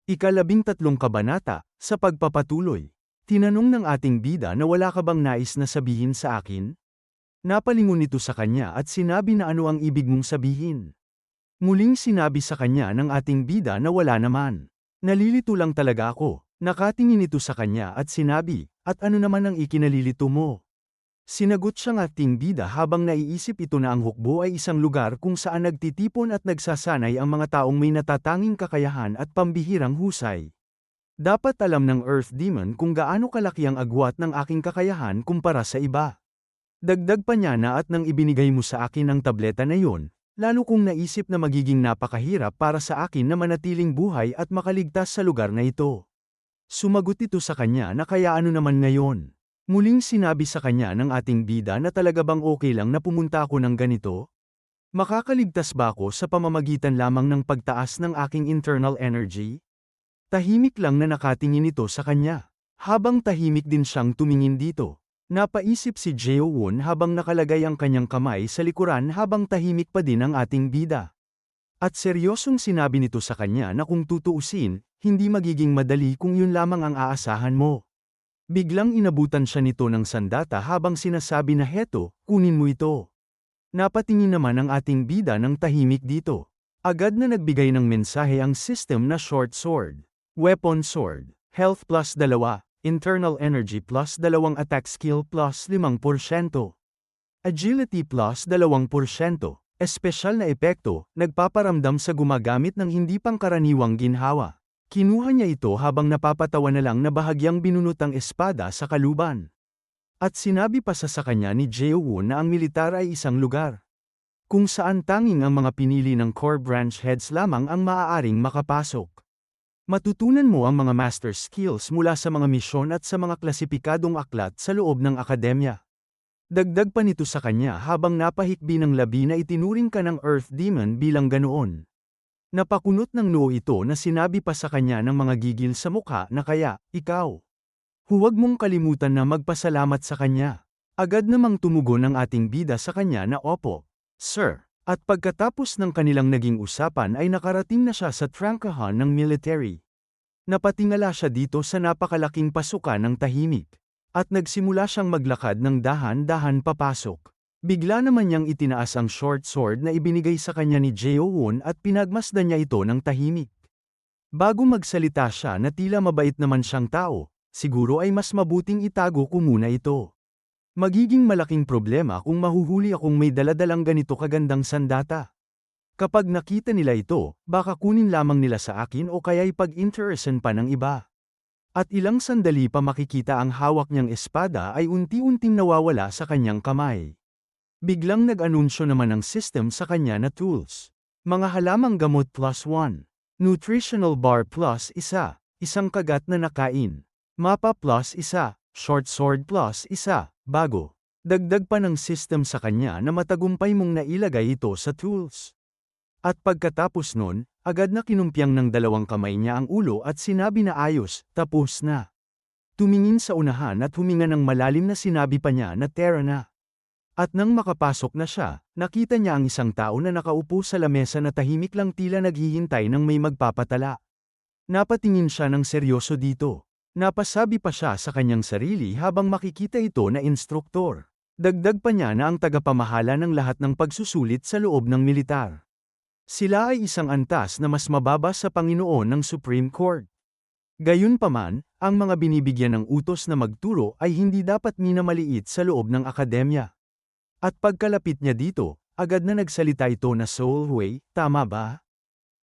Ika-13 kabanata, sa pagpapatuloy. Tinanong ng ating bida na wala ka bang nais na sabihin sa akin? Napalingon ito sa kanya at sinabi na ano ang ibig mong sabihin. Muling sinabi sa kanya ng ating bida na wala naman. Nalilito lang talaga ako. Nakatingin ito sa kanya at sinabi, at ano naman ang ikinalilito mo? Sinagot siyang ating bida habang naiisip ito na ang hukbo ay isang lugar kung saan nagtitipon at nagsasanay ang mga taong may natatanging kakayahan at pambihirang husay. Dapat alam ng Earth Demon kung gaano kalaki ang agwat ng aking kakayahan kumpara sa iba. Dagdag pa niya na at nang ibinigay mo sa akin ang tableta na yon, lalo kong naisip na magiging napakahirap para sa akin na manatiling buhay at makaligtas sa lugar na ito. Sumagot ito sa kanya na kaya ano naman ngayon. Muling sinabi sa kanya ng ating bida na talaga bang okay lang na pumunta ako ng ganito? Makakaligtas ba ako sa pamamagitan lamang ng pagtaas ng aking internal energy? Tahimik lang na nakatingin ito sa kanya. Habang tahimik din siyang tumingin dito. Napaisip si Jeowon habang nakalagay ang kanyang kamay sa likuran habang tahimik pa din ang ating bida. At seryosong sinabi nito sa kanya na kung tutuusin, hindi magiging madali kung yun lamang ang aasahan mo. Biglang inabutan siya nito ng sandata habang sinasabi na heto, kunin mo ito. Napatingin naman ang ating bida ng tahimik dito. Agad na nagbigay ng mensahe ang system na short sword. Weapon sword. Health plus 2. Internal energy plus 2 attack skill plus 5%. Agility plus 2%. Espesyal na epekto, nagpaparamdam sa gumagamit ng hindi pangkaraniwang ginhawa. Kinuha niya ito habang napapatawa na lang na bahagyang binunot ang espada sa kaluban. At sinabi pa sa kanya ni Jeowon na ang militar ay isang lugar kung saan tanging ang mga pinili ng core branch heads lamang ang maaaring makapasok. Matutunan mo ang mga master skills mula sa mga misyon at sa mga klasipikadong aklat sa loob ng akademya. Dagdag pa nito sa kanya habang napahikbi ng labi na itinuring ka ng Earth Demon bilang ganoon. Napakunot ng noo ito na sinabi pa sa kanya ng mga gigil sa mukha na kaya, ikaw. Huwag mong kalimutan na magpasalamat sa kanya. Agad namang tumugon ang ating bida sa kanya na opo, sir. At pagkatapos ng kanilang naging usapan ay nakarating na siya sa trangkahan ng military. Napatingala siya dito sa napakalaking pasukan ng tahimik. At nagsimula siyang maglakad ng dahan-dahan papasok. Bigla naman niyang itinaas ang short sword na ibinigay sa kanya ni Jeowon at pinagmasdan niya ito ng tahimik. Bago magsalita siya na tila mabait naman siyang tao, siguro ay mas mabuting itago ko muna ito. Magiging malaking problema kung mahuhuli akong may daladalang ganito kagandang sandata. Kapag nakita nila ito, baka kunin lamang nila sa akin o kaya'y pag-interesan pa ng iba. At ilang sandali pa makikita ang hawak niyang espada ay unti-unting nawawala sa kanyang kamay. Biglang nag-anunsyo naman ang system sa kanya na tools. Mga halamang gamot plus 1. Nutritional bar plus 1. Isang kagat na nakain. Mapa plus 1. Short sword plus 1. Bago. Dagdag pa ng system sa kanya na matagumpay mong nailagay ito sa tools. At pagkatapos nun, agad na kinumpyang ng dalawang kamay niya ang ulo at sinabi na ayos, tapos na. Tumingin sa unahan at huminga ng malalim na sinabi pa niya na tara na. At nang makapasok na siya, nakita niya ang isang tao na nakaupo sa lamesa na tahimik lang tila naghihintay ng may magpapatala. Napatingin siya ng seryoso dito. Napasabi pa siya sa kanyang sarili habang makikita ito na instruktor. Dagdag pa niya na ang tagapamahala ng lahat ng pagsusulit sa loob ng militar. Sila ay isang antas na mas mababa sa Panginoon ng Supreme Court. Gayunpaman, ang mga binibigyan ng utos na magturo ay hindi dapat minamaliit sa loob ng akademya. At pagkalapit niya dito, agad na nagsalita ito na Soulway, tama ba?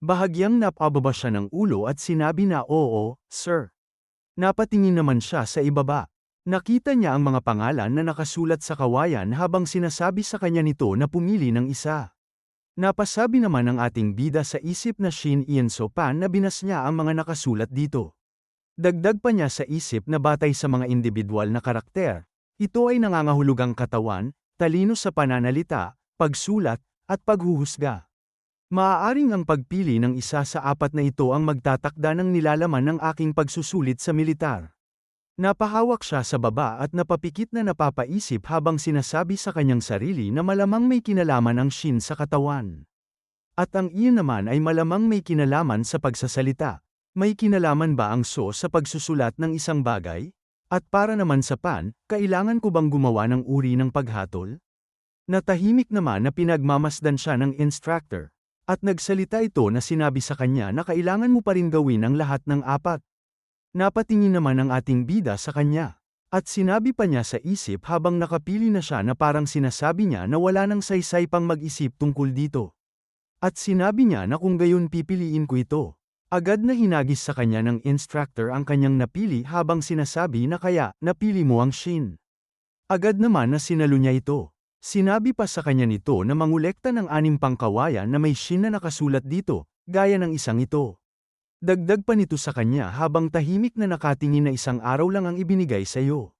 Bahagyang napababa siya ng ulo at sinabi na oo, sir. Napatingin naman siya sa ibaba. Nakita niya ang mga pangalan na nakasulat sa kawayan habang sinasabi sa kanya nito na pumili ng isa. Napasabi naman ng ating bida sa isip na Shin Ienso Pan na binas niya ang mga nakasulat dito. Dagdag pa niya sa isip na batay sa mga individual na karakter, ito ay nangangahulugang katawan, talino sa pananalita, pagsulat, at paghuhusga. Maaaring ang pagpili ng isa sa apat na ito ang magtatakda ng nilalaman ng aking pagsusulit sa militar. Napahawak siya sa baba at napapikit na napapaisip habang sinasabi sa kanyang sarili na malamang may kinalaman ang Shin sa katawan. At ang iyon naman ay malamang may kinalaman sa pagsasalita. May kinalaman ba ang so sa pagsusulat ng isang bagay? At para naman sa pan, kailangan ko bang gumawa ng uri ng paghatol? Natahimik naman na pinagmamasdan siya ng instructor. At nagsalita ito na sinabi sa kanya na kailangan mo pa rin gawin ang lahat ng apat. Napatingin naman ang ating bida sa kanya. At sinabi pa niya sa isip habang nakapili na siya na parang sinasabi niya na wala nang saysay pang mag-isip tungkol dito. At sinabi niya na kung gayon pipiliin ko ito. Agad na hinagis sa kanya ng instructor ang kanyang napili habang sinasabi na kaya napili mo ang Shin. Agad naman na sinalo niya ito. Sinabi pa sa kanya nito na mangolekta ng 6 pang kawayan na may Shin na nakasulat dito, gaya ng isang ito. Dagdag pa nito sa kanya habang tahimik na nakatingin na isang araw lang ang ibinigay sa iyo.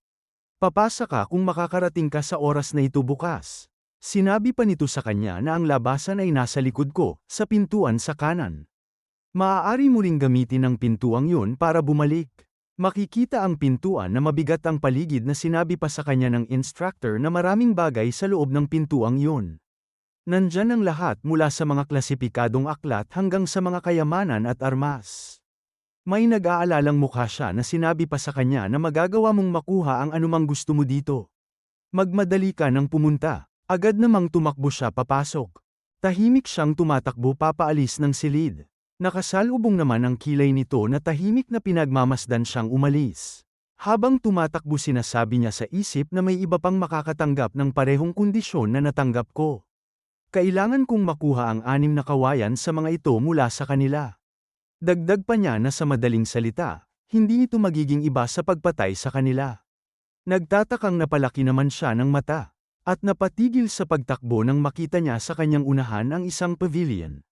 Papasa ka kung makakarating ka sa oras na ito bukas. Sinabi pa nito sa kanya na ang labasan ay nasa likod ko, sa pintuan sa kanan. Maaari mo ring gamitin ang pintuang yun para bumalik. Makikita ang pintuan na mabigat ang paligid na sinabi pa sa kanya ng instructor na maraming bagay sa loob ng pintuang yun. Nandyan ang lahat mula sa mga klasipikadong aklat hanggang sa mga kayamanan at armas. May nag-aalalang mukha siya na sinabi pa sa kanya na magagawa mong makuha ang anumang gusto mo dito. Magmadali ka nang pumunta. Agad namang tumakbo siya papasok. Tahimik siyang tumatakbo papaalis ng silid. Nakasalubong naman ang kilay nito na tahimik na pinagmamasdan siyang umalis. Habang tumatakbo sinasabi niya sa isip na may iba pang makakatanggap ng parehong kondisyon na natanggap ko. Kailangan kong makuha ang 6 na kawayan sa mga ito mula sa kanila. Dagdag pa niya na sa madaling salita, hindi ito magiging iba sa pagpatay sa kanila. Nagtatakang napalaki naman siya ng mata, at napatigil sa pagtakbo nang makita niya sa kanyang unahan ang isang pavilion.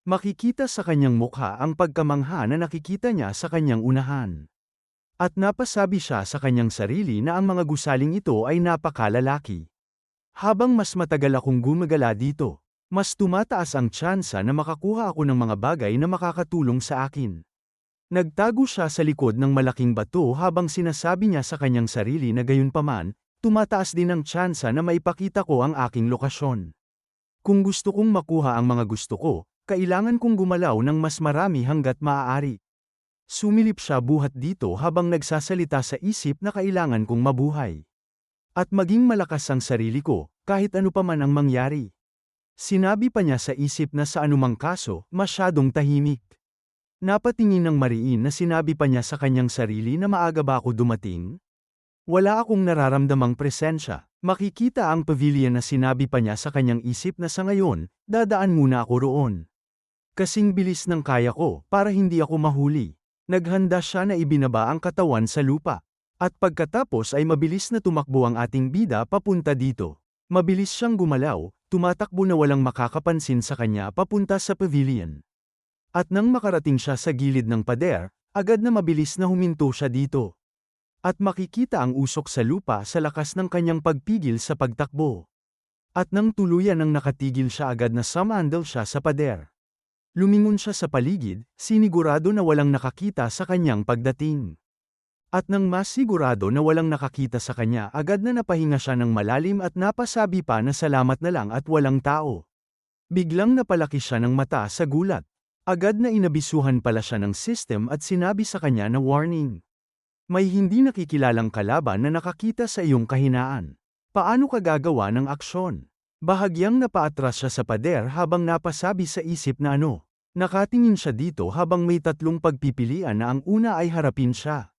Makikita sa kanyang mukha ang pagkamangha na nakikita niya sa kanyang unahan. At napasabi siya sa kanyang sarili na ang mga gusaling ito ay napakalalaki. Habang mas matagal akong gumagala dito, mas tumataas ang tsansa na makakuha ako ng mga bagay na makakatulong sa akin. Nagtago siya sa likod ng malaking bato habang sinasabi niya sa kanyang sarili na gayunpaman, tumataas din ang tsansa na maipakita ko ang aking lokasyon. Kung gusto kong makuha ang mga gusto ko, kailangan kong gumalaw ng mas marami hanggat maaari. Sumilip siya buhat dito habang nagsasalita sa isip na kailangan kong mabuhay. At maging malakas ang sarili ko, kahit ano pa man ang mangyari. Sinabi pa niya sa isip na sa anumang kaso, masyadong tahimik. Napatingin ng mariin na sinabi pa niya sa kanyang sarili na maaga ba ako dumating? Wala akong nararamdamang presensya. Makikita ang pavilion na sinabi pa niya sa kanyang isip na sa ngayon, dadaan muna ako roon. Kasing bilis ng kaya ko, para hindi ako mahuli. Naghanda siya na ibinaba ang katawan sa lupa. At pagkatapos ay mabilis na tumakbo ang ating bida papunta dito. Mabilis siyang gumalaw, tumatakbo na walang makakapansin sa kanya papunta sa pavilion. At nang makarating siya sa gilid ng pader, agad na mabilis na huminto siya dito. At makikita ang usok sa lupa sa lakas ng kanyang pagpigil sa pagtakbo. At nang tuluyan ang nakatigil siya agad na sumandal siya sa pader. Lumingon siya sa paligid, sinigurado na walang nakakita sa kanyang pagdating. At nang mas sigurado na walang nakakita sa kanya agad na napahinga siya ng malalim at napasabi pa na salamat na lang at walang tao. Biglang napalaki siya ng mata sa gulat. Agad na inabisuhan pala siya ng system at sinabi sa kanya na warning. May hindi nakikilalang kalaban na nakakita sa iyong kahinaan. Paano ka gagawa ng aksyon? Bahagyang napaatras siya sa pader habang napasabi sa isip na ano. Nakatingin siya dito habang may 3 pagpipilian na ang una ay harapin siya.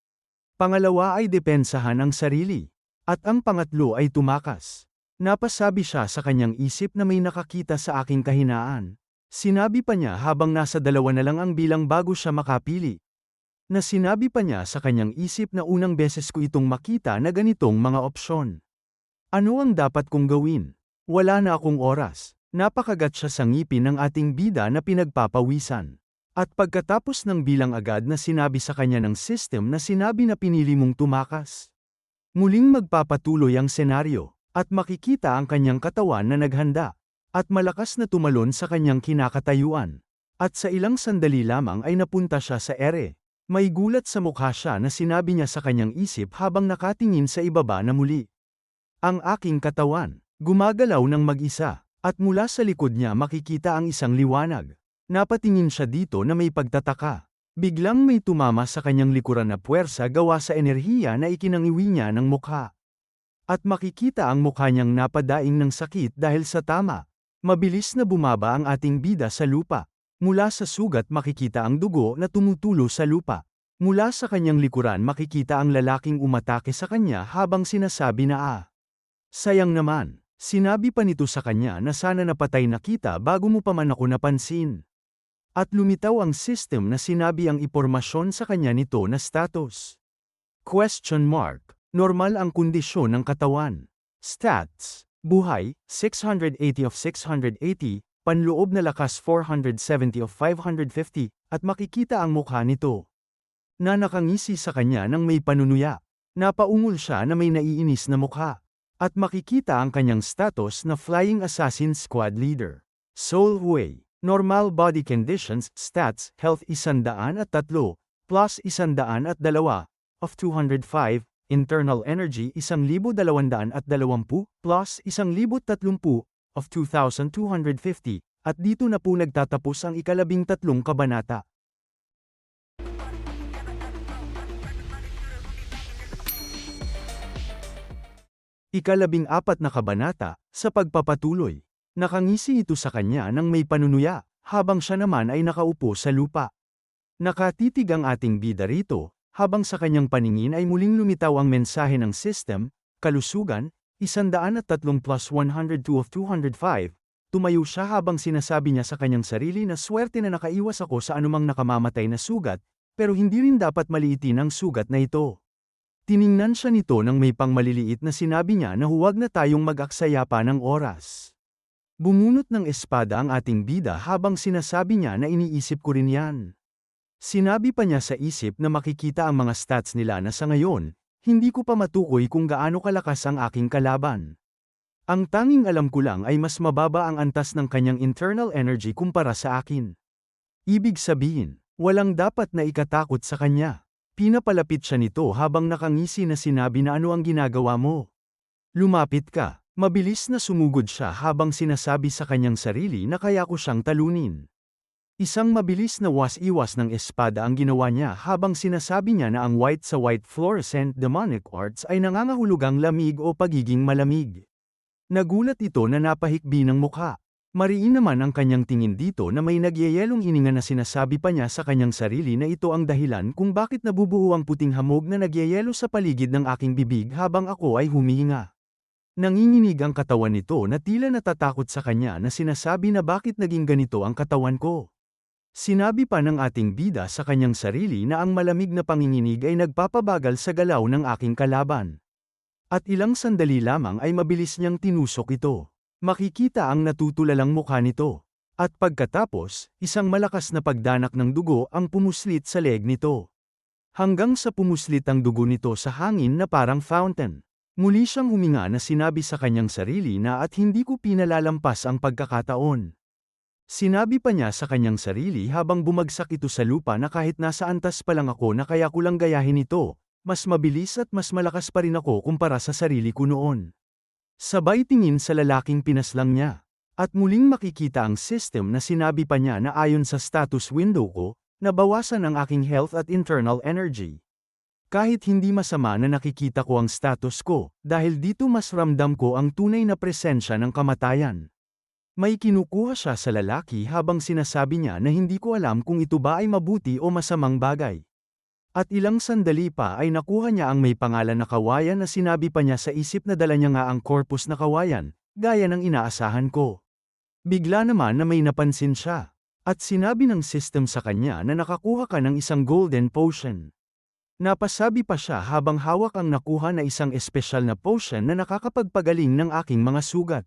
Pangalawa ay depensahan ang sarili. At ang pangatlo ay tumakas. Napasabi siya sa kanyang isip na may nakakita sa aking kahinaan. Sinabi pa niya habang nasa 2 na lang ang bilang bago siya makapili. Na sinabi pa niya sa kanyang isip na unang beses ko itong makita na ganitong mga opsyon. Ano ang dapat kong gawin? Wala na akong oras. Napakagat siya sa ngipin ng ating bida na pinagpapawisan. At pagkatapos ng bilang agad na sinabi sa kanya ng system na sinabi na pinili mong tumakas. Muling magpapatuloy ang senaryo, at makikita ang kanyang katawan na naghanda, at malakas na tumalon sa kanyang kinakatayuan. At sa ilang sandali lamang ay napunta siya sa ere. May gulat sa mukha siya na sinabi niya sa kanyang isip habang nakatingin sa ibaba na muli. Ang aking katawan, gumagalaw ng mag-isa, at mula sa likod niya makikita ang isang liwanag. Napatingin siya dito na may pagtataka. Biglang may tumama sa kanyang likuran na puwersa gawa sa enerhiya na ikinangiwi niya ng mukha. At makikita ang mukha niyang napadaing ng sakit dahil sa tama. Mabilis na bumaba ang ating bida sa lupa. Mula sa sugat makikita ang dugo na tumutulo sa lupa. Mula sa kanyang likuran makikita ang lalaking umatake sa kanya habang sinasabi na sayang naman. Sinabi pa nito sa kanya na sana napatay na kita bago mo pa man ako napansin. At lumitaw ang system na sinabi ang impormasyon sa kanya nito na status. Question mark. Normal ang kondisyon ng katawan. Stats. Buhay, 680 of 680, panloob na lakas 470 of 550, at makikita ang mukha nito na nakangisi sa kanya ng may panunuya. Napaungol siya na may naiinis na mukha. At makikita ang kanyang status na Flying Assassin Squad Leader. Soul Way. Normal body conditions, stats, health 103, plus 102, of 205, internal energy 1,220, plus 1,030, of 2,250, at dito na po nagtatapos ang ika-13 kabanata. Ika-14 na kabanata, sa pagpapatuloy. Nakangisi ito sa kanya ng may panunuya, habang siya naman ay nakaupo sa lupa. Nakatitig ang ating bida rito, habang sa kanyang paningin ay muling lumitaw ang mensahe ng system, kalusugan, 103 plus 102 of 205, tumayo siya habang sinasabi niya sa kanyang sarili na swerte na nakaiwas ako sa anumang nakamamatay na sugat, pero hindi rin dapat maliitin ang sugat na ito. Tiningnan siya nito ng may pangmaliliit na sinabi niya na huwag na tayong mag-aksaya pa ng oras. Bumunot ng espada ang ating bida habang sinasabi niya na iniisip ko rin yan. Sinabi pa niya sa isip na makikita ang mga stats nila na sa ngayon, hindi ko pa matukoy kung gaano kalakas ang aking kalaban. Ang tanging alam ko lang ay mas mababa ang antas ng kanyang internal energy kumpara sa akin. Ibig sabihin, walang dapat na ikatakot sa kanya. Pinapalapit siya nito habang nakangisi na sinabi na ano ang ginagawa mo. Lumapit ka. Mabilis na sumugod siya habang sinasabi sa kanyang sarili na kaya ko siyang talunin. Isang mabilis na was-iwas ng espada ang ginawa niya habang sinasabi niya na ang white sa white fluorescent demonic arts ay nangangahulugang lamig o pagiging malamig. Nagulat ito na napahikbi ng mukha. Mariin naman ang kanyang tingin dito na may nagyayelong hininga na sinasabi pa niya sa kanyang sarili na ito ang dahilan kung bakit nabubuo ang puting hamog na nagyayelo sa paligid ng aking bibig habang ako ay humihinga. Nanginginig ang katawan nito na tila natatakot sa kanya na sinasabi na bakit naging ganito ang katawan ko. Sinabi pa ng ating bida sa kanyang sarili na ang malamig na panginginig ay nagpapabagal sa galaw ng aking kalaban. At ilang sandali lamang ay mabilis niyang tinusok ito. Makikita ang natutulalang mukha nito. At pagkatapos, isang malakas na pagdanak ng dugo ang pumuslit sa leeg nito. Hanggang sa pumuslit ang dugo nito sa hangin na parang fountain. Muli siyang huminga na sinabi sa kanyang sarili na at hindi ko pinalalampas ang pagkakataon. Sinabi pa niya sa kanyang sarili habang bumagsak ito sa lupa na kahit nasa antas pa lang ako na kaya ko lang gayahin ito, mas mabilis at mas malakas pa rin ako kumpara sa sarili ko noon. Sabay tingin sa lalaking pinaslang niya. At muling makikita ang system na sinabi pa niya na ayon sa status window ko, nabawasan ang aking health at internal energy. Kahit hindi masama na nakikita ko ang status ko, dahil dito mas ramdam ko ang tunay na presensya ng kamatayan. May kinukuha siya sa lalaki habang sinasabi niya na hindi ko alam kung ito ba ay mabuti o masamang bagay. At ilang sandali pa ay nakuha niya ang may pangalan na kawayan na sinabi pa niya sa isip na dala niya nga ang corpus na kawayan, gaya ng inaasahan ko. Bigla naman na may napansin siya. At sinabi ng system sa kanya na nakakuha ka ng isang golden potion. Napasabi pa siya habang hawak ang nakuha na isang espesyal na potion na nakakapagpagaling ng aking mga sugat.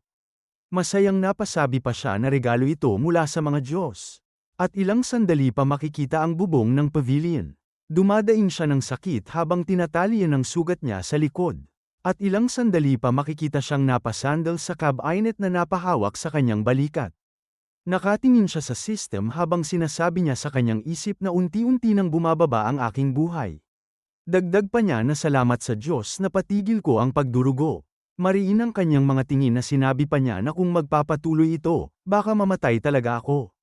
Masayang napasabi pa siya na regalo ito mula sa mga Diyos. At ilang sandali pa makikita ang bubong ng pavilion. Dumadaing siya ng sakit habang tinatalian ang sugat niya sa likod. At ilang sandali pa makikita siyang napasandal sa cabinet na napahawak sa kanyang balikat. Nakatingin siya sa system habang sinasabi niya sa kanyang isip na unti-unti nang bumababa ang aking buhay. Dagdag pa niya na salamat sa Diyos na patigil ko ang pagdurugo. Mariin ang kanyang mga tingin na sinabi pa niya na kung magpapatuloy ito, baka mamatay talaga ako.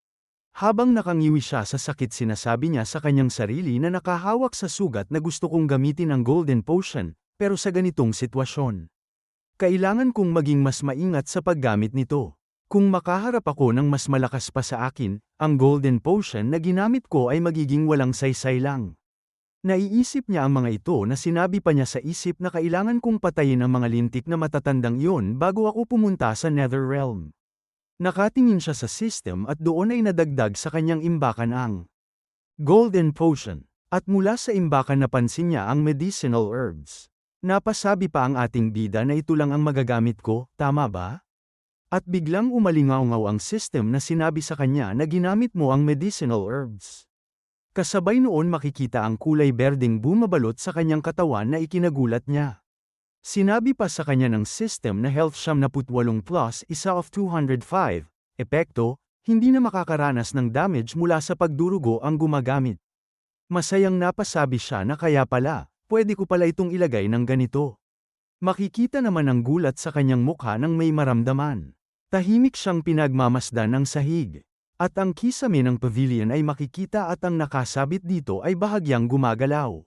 Habang nakangiwi siya sa sakit sinasabi niya sa kanyang sarili na nakahawak sa sugat na gusto kong gamitin ang Golden Potion, pero sa ganitong sitwasyon. Kailangan kong maging mas maingat sa paggamit nito. Kung makaharap ako ng mas malakas pa sa akin, ang Golden Potion na ginamit ko ay magiging walang saysay lang. Naiisip niya ang mga ito na sinabi pa niya sa isip na kailangan kong patayin ang mga lintik na matatandang iyon bago ako pumunta sa Netherrealm. Nakatingin siya sa system at doon ay nadagdag sa kanyang imbakan ang Golden Potion. At mula sa imbakan napansin niya ang medicinal herbs. Napasabi pa ang ating bida na ito lang ang magagamit ko, tama ba? At biglang umalingaw-ngaw ang system na sinabi sa kanya na ginamit mo ang medicinal herbs. Kasabay noon makikita ang kulay berdeng bumabalot sa kanyang katawan na ikinagulat niya. Sinabi pa sa kanya ng system na health 78 plus isa of 205, epekto, hindi na makakaranas ng damage mula sa pagdurugo ang gumagamit. Masayang napasabi siya na kaya pala, pwede ko pala itong ilagay ng ganito. Makikita naman ang gulat sa kanyang mukha nang may maramdaman. Tahimik siyang pinagmamasdan ng sahig. At ang kisame ng pavilion ay makikita at ang nakasabit dito ay bahagyang gumagalaw.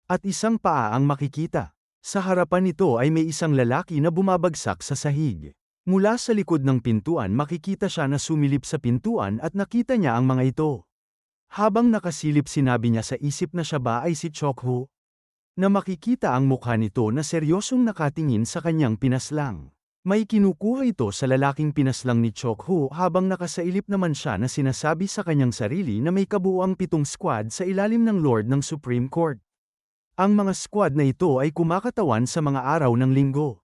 At isang paa ang makikita. Sa harapan nito ay may isang lalaki na bumabagsak sa sahig. Mula sa likod ng pintuan makikita siya na sumilip sa pintuan at nakita niya ang mga ito. Habang nakasilip sinabi niya sa isip na siya ba ay si Chokho? Na makikita ang mukha nito na seryosong nakatingin sa kanyang pinaslang. May kinukuha ito sa lalaking pinaslang ni Chokho habang nakasailip naman siya na sinasabi sa kanyang sarili na may kabuuang 7 squad sa ilalim ng Lord ng Supreme Court. Ang mga squad na ito ay kumakatawan sa mga araw ng linggo.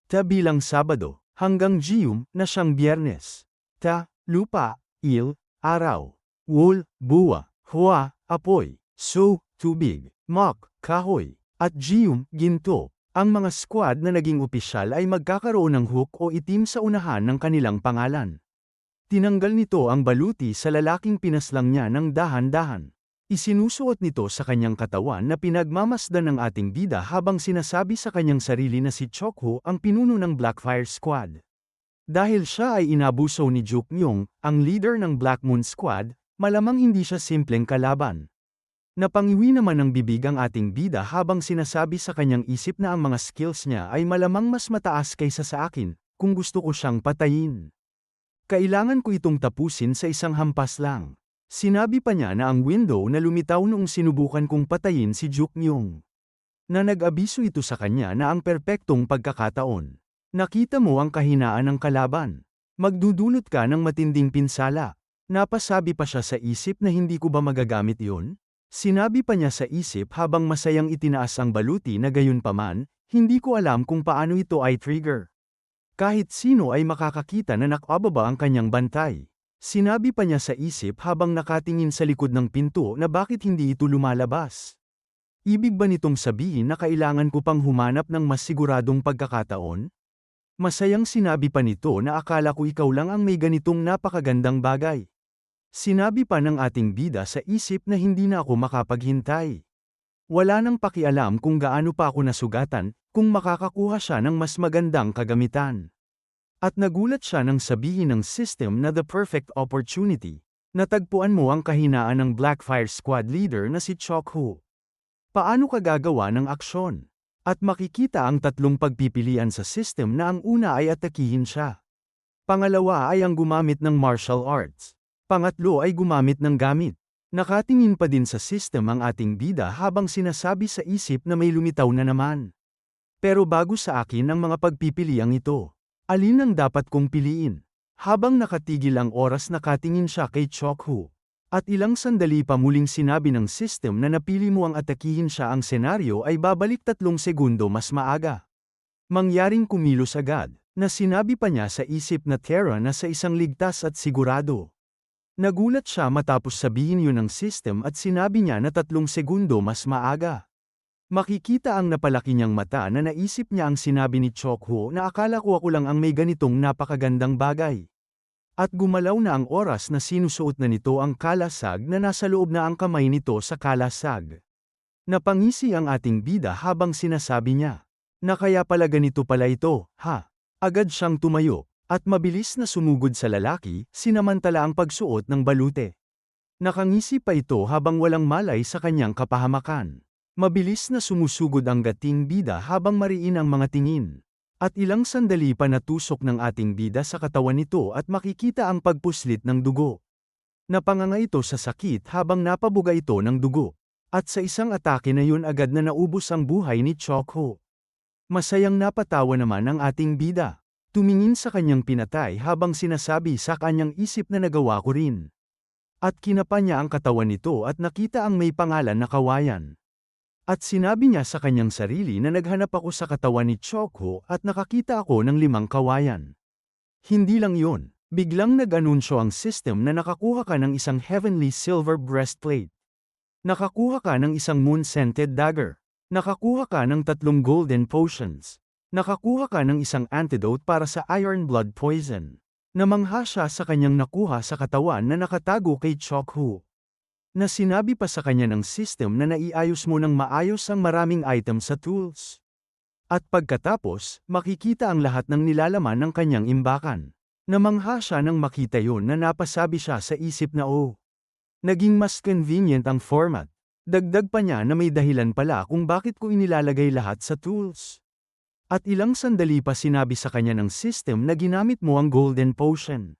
Ta bilang Sabado, hanggang Giyum na siyang Biyernes. Ta, lupa, il, araw. Wol, buwa, hua, apoy, so, tubig, mak, kahoy, at Giyum, ginto. Ang mga squad na naging opisyal ay magkakaroon ng hook o itim sa unahan ng kanilang pangalan. Tinanggal nito ang baluti sa lalaking pinaslang niya ng dahan-dahan. Isinusuot nito sa kanyang katawan na pinagmamasdan ng ating bida habang sinasabi sa kanyang sarili na si Chokho ang pinuno ng Blackfire Squad. Dahil siya ay inabuso ni Jukmyong, ang leader ng Black Moon Squad, malamang hindi siya simpleng kalaban. Napangiwi naman ng bibig ang ating bida habang sinasabi sa kanyang isip na ang mga skills niya ay malamang mas mataas kaysa sa akin, kung gusto ko siyang patayin. Kailangan ko itong tapusin sa isang hampas lang. Sinabi pa niya na ang window na lumitaw noong sinubukan kong patayin si Jukmyong. Na nag-abiso ito sa kanya na ang perpektong pagkakataon. Nakita mo ang kahinaan ng kalaban. Magdudulot ka ng matinding pinsala. Napasabi pa siya sa isip na hindi ko ba magagamit iyon? Sinabi pa niya sa isip habang masayang itinaas ang baluti na gayunpaman, hindi ko alam kung paano ito ay trigger. Kahit sino ay makakakita na nakababa ang kanyang bantay. Sinabi pa niya sa isip habang nakatingin sa likod ng pinto na bakit hindi ito lumalabas. Ibig ba nitong sabihin na kailangan ko pang humanap ng mas siguradong pagkakataon? Masayang sinabi pa nito na akala ko ikaw lang ang may ganitong napakagandang bagay. Sinabi pa ng ating bida sa isip na hindi na ako makapaghintay. Wala nang pakialam kung gaano pa ako nasugatan, kung makakakuha siya ng mas magandang kagamitan. At nagulat siya nang sabihin ng system na the perfect opportunity. Natagpuan mo ang kahinaan ng Blackfire Squad leader na si Chokho. Paano ka gagawa ng aksyon? At makikita ang tatlong pagpipilian sa system na ang una ay atakihin siya. Pangalawa ay ang gumamit ng martial arts. Pangatlo ay gumamit ng gamit. Nakatingin pa din sa system ang ating bida habang sinasabi sa isip na may lumitaw na naman. Pero bago sa akin ang mga pagpipiliang ito. Alin ang dapat kong piliin? Habang nakatigil ang oras nakatingin siya kay Chokho. At ilang sandali pa muling sinabi ng system na napili mo ang atakihin siya ang senaryo ay babalik 3 segundo mas maaga. Mangyaring kumilos agad, na sinabi pa niya sa isip na Terra na sa isang ligtas at sigurado. Nagulat siya matapos sabihin yun ng system at sinabi niya na 3 segundo mas maaga. Makikita ang napalaki niyang mata na naisip niya ang sinabi ni Chokho na akala ko ako lang ang may ganitong napakagandang bagay. At gumalaw na ang oras na sinusuot na nito ang kalasag na nasa loob na ang kamay nito sa kalasag. Napangisi ang ating bida habang sinasabi niya, na kaya pala ganito pala ito, ha? Agad siyang tumayo, At mabilis na sumugod sa lalaki, sinamantala ang pagsuot ng balute. Nakangisi pa ito habang walang malay sa kanyang kapahamakan. Mabilis na sumusugod ang gating bida habang mariin ang mga tingin. At ilang sandali pa natusok ng ating bida sa katawan nito at makikita ang pagpuslit ng dugo. Napanganga ito sa sakit habang napabuga ito ng dugo. At sa isang atake na yun agad na naubos ang buhay ni Chokho. Masayang napatawa naman ang ating bida. Tumingin sa kanyang pinatay habang sinasabi sa kanyang isip na nagawa ko rin. At kinapa niya ang katawan nito at nakita ang may pangalan na kawayan. At sinabi niya sa kanyang sarili na naghanap ako sa katawan ni Chokho at nakakita ako ng 5 kawayan. Hindi lang yun, biglang nag-anunsyo ang system na nakakuha ka ng isang heavenly silver breastplate. Nakakuha ka ng isang moon-scented dagger. Nakakuha ka ng 3 golden potions. Nakakuha ka ng isang antidote para sa iron blood poison. Namangha siya sa kanyang nakuha sa katawan na nakatago kay Chokho. Na sinabi pa sa kanya ng system na naiayos mo ng maayos ang maraming item sa tools. At pagkatapos, makikita ang lahat ng nilalaman ng kanyang imbakan. Namangha siya nang makita yon na napasabi siya sa isip na naging mas convenient ang format. Dagdag pa niya na may dahilan pala kung bakit ko inilalagay lahat sa tools. At ilang sandali pa sinabi sa kanya ng system na ginamit mo ang golden potion.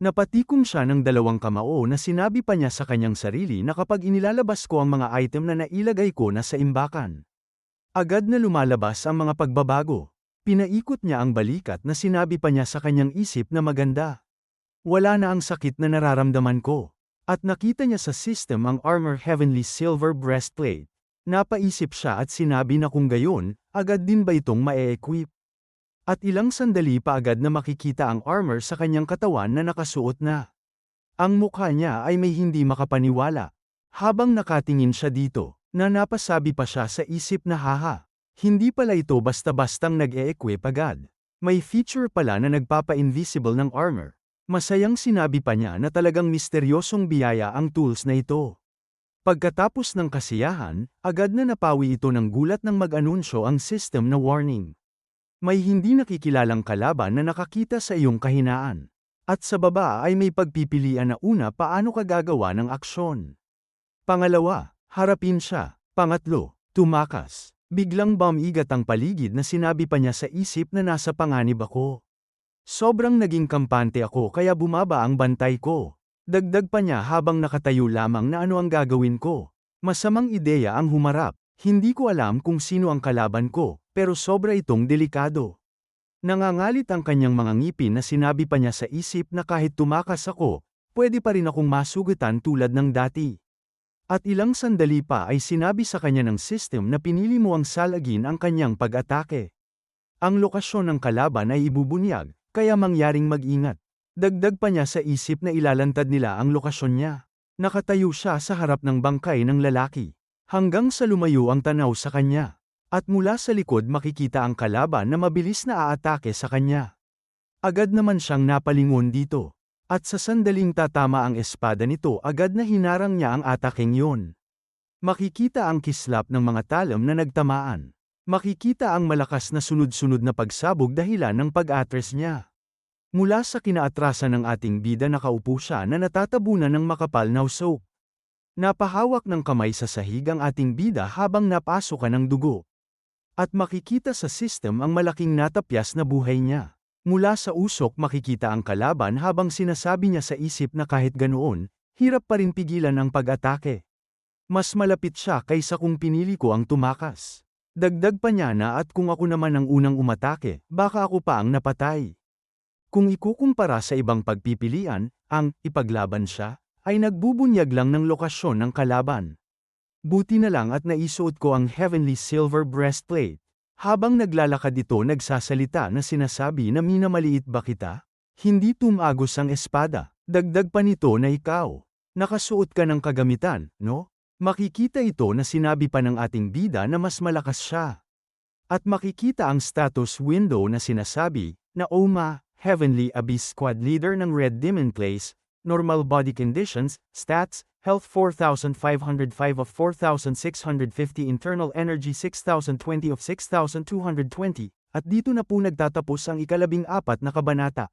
Napatikom siya ng 2 kamao na sinabi pa niya sa kanyang sarili na kapag inilalabas ko ang mga item na nailagay ko na sa imbakan, agad na lumalabas ang mga pagbabago. Pinaikot niya ang balikat na sinabi pa niya sa kanyang isip na maganda. Wala na ang sakit na nararamdaman ko. At nakita niya sa system ang armor heavenly silver breastplate. Napaisip siya at sinabi na kung gayon, agad din ba itong mae-equip? At ilang sandali pa agad na makikita ang armor sa kanyang katawan na nakasuot na. Ang mukha niya ay may hindi makapaniwala. Habang nakatingin siya dito, na napasabi pa siya sa isip na haha. Hindi pala ito basta-bastang nag-e-equip agad. May feature pala na nagpapa-invisible ng armor. Masayang sinabi pa niya na talagang misteryosong biyaya ang tools na ito. Pagkatapos ng kasiyahan, agad na napawi ito ng gulat nang mag-anunsyo ang system na warning. May hindi nakikilalang kalaban na nakakita sa iyong kahinaan. At sa baba ay may pagpipilian na una paano ka gagawa ng aksyon. Pangalawa, harapin siya. Pangatlo, tumakas. Biglang bumigat ang paligid na sinabi pa niya sa isip na nasa panganib ako. Sobrang naging kampante ako kaya bumaba ang bantay ko. Dagdag pa niya habang nakatayo lamang na ano ang gagawin ko. Masamang ideya ang humarap. Hindi ko alam kung sino ang kalaban ko, pero sobra itong delikado. Nangangalit ang kanyang mga ngipin na sinabi pa niya sa isip na kahit tumakas ako, pwede pa rin akong masugatan tulad ng dati. At ilang sandali pa ay sinabi sa kanya ng system na pinili mo ang salagin ang kanyang pag-atake. Ang lokasyon ng kalaban ay ibubunyag, kaya mangyaring mag-ingat. Dagdag pa niya sa isip na ilalantad nila ang lokasyon niya. Nakatayo siya sa harap ng bangkay ng lalaki. Hanggang sa lumayo ang tanaw sa kanya. At mula sa likod makikita ang kalaban na mabilis na aatake sa kanya. Agad naman siyang napalingon dito. At sa sandaling tatama ang espada nito agad na hinarang niya ang atakeng yon. Makikita ang kislap ng mga talam na nagtamaan. Makikita ang malakas na sunod-sunod na pagsabog dahilan ng pag-atres niya. Mula sa kinaatrasan ng ating bida nakaupo siya na natatabunan ng makapal na usok. Napahawak ng kamay sa sahig ang ating bida habang napasukan ng dugo. At makikita sa system ang malaking natapyas na buhay niya. Mula sa usok makikita ang kalaban habang sinasabi niya sa isip na kahit ganoon, hirap pa rin pigilan ang pag-atake. Mas malapit siya kaysa kung pinili ko ang tumakas. Dagdag pa niya na at kung ako naman ang unang umatake, baka ako pa ang napatay. Kung ikukumpara sa ibang pagpipilian, ang ipaglaban siya, ay nagbubunyag lang ng lokasyon ng kalaban. Buti na lang at naisuot ko ang heavenly silver breastplate. Habang naglalakad ito nagsasalita na sinasabi na minamaliit ba kita? Hindi tumagos ang espada. Dagdag pa nito na ikaw. Nakasuot ka ng kagamitan, no? Makikita ito na sinabi pa ng ating bida na mas malakas siya. At makikita ang status window na sinasabi, na Oma, Heavenly Abyss Squad Leader ng Red Demon Place, Normal Body Conditions, Stats, Health 4,505 of 4,650 Internal Energy 6,020 of 6,220, at dito na po nagtatapos ang 14 na kabanata.